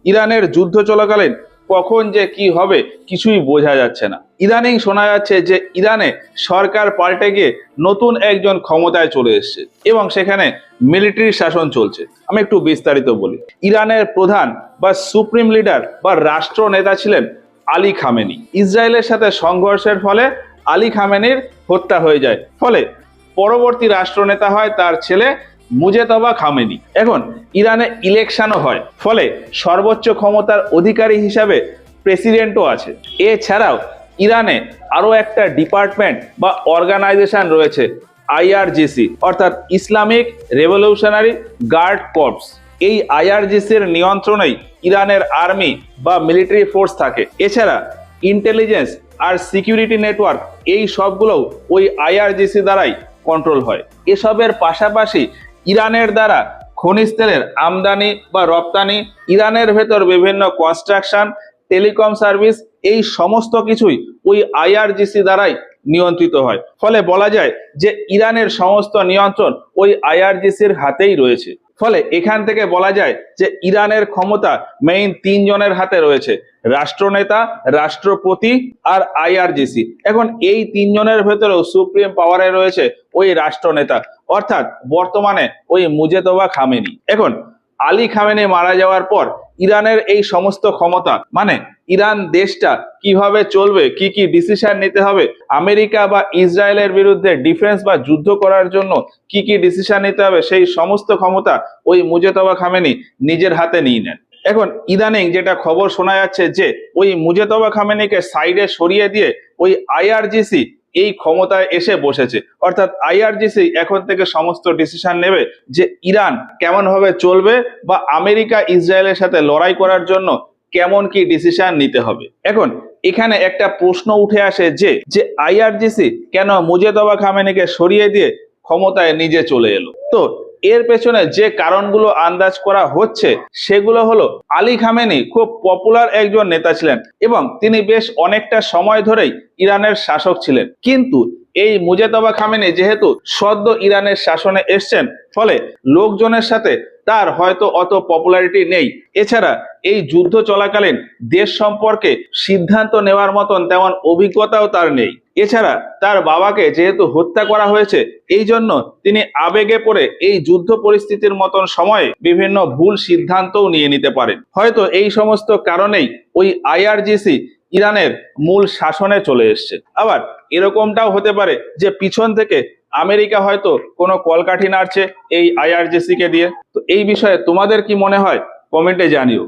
ইরানের যুদ্ধ চলাকালীন কখন যে কি হবে কিছুই বোঝা যাচ্ছে না। ইদানিং শোনা যাচ্ছে যে ইরানে সরকার পাল্টে গিয়ে নতুন একজন ক্ষমতায় চলে এসেছে এবং সেখানে মিলিটারি শাসন চলছে। আমি একটু বিস্তারিত বলি। ইরানের প্রধান বা সুপ্রিম লিডার বা রাষ্ট্র নেতা ছিলেন আলী খামেনি। ইসরায়েলের সাথে সংঘর্ষের ফলে আলী খামেনির হত্যা হয়ে যায়, ফলে পরবর্তী রাষ্ট্রনেতা হয় তার ছেলে মুজতবা খামেনি। এখন ইরানে ইলেকশনও হয়, ফলে সর্বোচ্চ ক্ষমতার অধিকারী হিসাবে প্রেসিডেন্টও আছে। এছাড়াও ইরানে আরো একটা ডিপার্টমেন্ট বা অর্গানাইজেশন রয়েছে, আইআরজিসি, অর্থাৎ ইসলামিক রেভলিউশনারি গার্ড কর্পস। এই আইআরজিসির নিয়ন্ত্রণেই ইরানের আর্মি বা মিলিটারি ফোর্স থাকে। এছাড়া ইন্টেলিজেন্স আর সিকিউরিটি নেটওয়ার্ক এই সবগুলোও ওই আইআরজিসি দ্বারাই কন্ট্রোল হয়। এসবের পাশাপাশি ইরানের দ্বারা খনিজ তেলের আমদানি বা রপ্তানি, ইরানের ভেতর বিভিন্ন কনস্ট্রাকশন, টেলিকম সার্ভিস, এই সমস্ত কিছুই ওই আইআরজিসি দ্বারাই নিয়ন্ত্রিত হয়। ফলে বলা যায় যে ইরানের সমস্ত নিয়ন্ত্রণ ওই আইআরজিসির হাতেই রয়েছে। ফলে এখান থেকে বলা যায় যে ইরানের ক্ষমতা মেইন তিনজনের হাতে রয়েছে, রাষ্ট্রনেতা, রাষ্ট্রপতি আর আইআরজিসি। এখন এই তিনজনের ভেতরেও সুপ্রিম পাওয়ারে রয়েছে ওই রাষ্ট্রনেতা, অর্থাৎ বর্তমানে ওই মুজতবা খামেনি। এখন আলী খামেনি মারা যাওয়ার পর ইরানের এই সমস্ত ক্ষমতা, মানে ইরান দেশটা কিভাবে চলবে, কি কি ডিসিশন নিতে হবে, আমেরিকা বা ইসরায়েলের বিরুদ্ধে ডিফেন্স বা যুদ্ধ করার জন্য কি কি ডিসিশন নিতে হবে, সেই সমস্ত ক্ষমতা ওই মুজতবা খামেনি নিজের হাতে নিয়ে নেন। এখন ইদানিং যেটা খবর শোনা যাচ্ছে যে ওই মুজতবা খামেনিকে সাইডে সরিয়ে দিয়ে ওই আইআরজিসি এই ক্ষমতায় এসে বসেছে, অর্থাৎ আইআরজিসি এখন থেকে সমস্ত ডিসিশন নেবে যে ইরান কেমন ভাবে চলবে বা আমেরিকা ইসরায়েলের সাথে লড়াই করার জন্য কেমন কি ডিসিশন নিতে হবে। এখন এখানে একটা প্রশ্ন উঠে আসে যে আইআরজিসি কেন মুজতবা খামেনিকে সরিয়ে দিয়ে ক্ষমতায় নিজে চলে এলো। তো এর পেছনে যে কারণগুলো আন্দাজ করা হচ্ছে সেগুলো হলো, আলী খামেনি খুব পপুলার একজন নেতা ছিলেন এবং তিনি বেশ অনেকটা সময় ধরেই ইরানের শাসক ছিলেন। কিন্তু এই মুজতবা খামেনি যেহেতু সদ্য ইরানের শাসনে এসছেন, ফলে লোকজনের সাথে তার হয়তো অত পপুলারিটি নেই। এছাড়া এই যুদ্ধ চলাকালীন দেশ সম্পর্কে সিদ্ধান্ত নেওয়ার মতন তেমন অভিজ্ঞতাও তার নেই। এছাড়া তার বাবাকে যেহেতু হত্যা করা হয়েছে, এই জন্য তিনি আবেগে পড়ে এই যুদ্ধ পরিস্থিতির মতন সময়ে বিভিন্ন ভুল সিদ্ধান্তও নিয়ে নিতে পারেন। হয়তো এই সমস্ত কারণেই ওই আইআরজিসি ইরানের মূল শাসনে চলে এসছে। আবার এরকমটাও হতে পারে যে পিছন থেকে আমেরিকা হয়তো কোনো কলকাঠি নাড়ছে এই আইআরজিসি কে দিয়ে। তো এই বিষয়ে তোমাদের কি মনে হয়, কমেন্টে জানিও।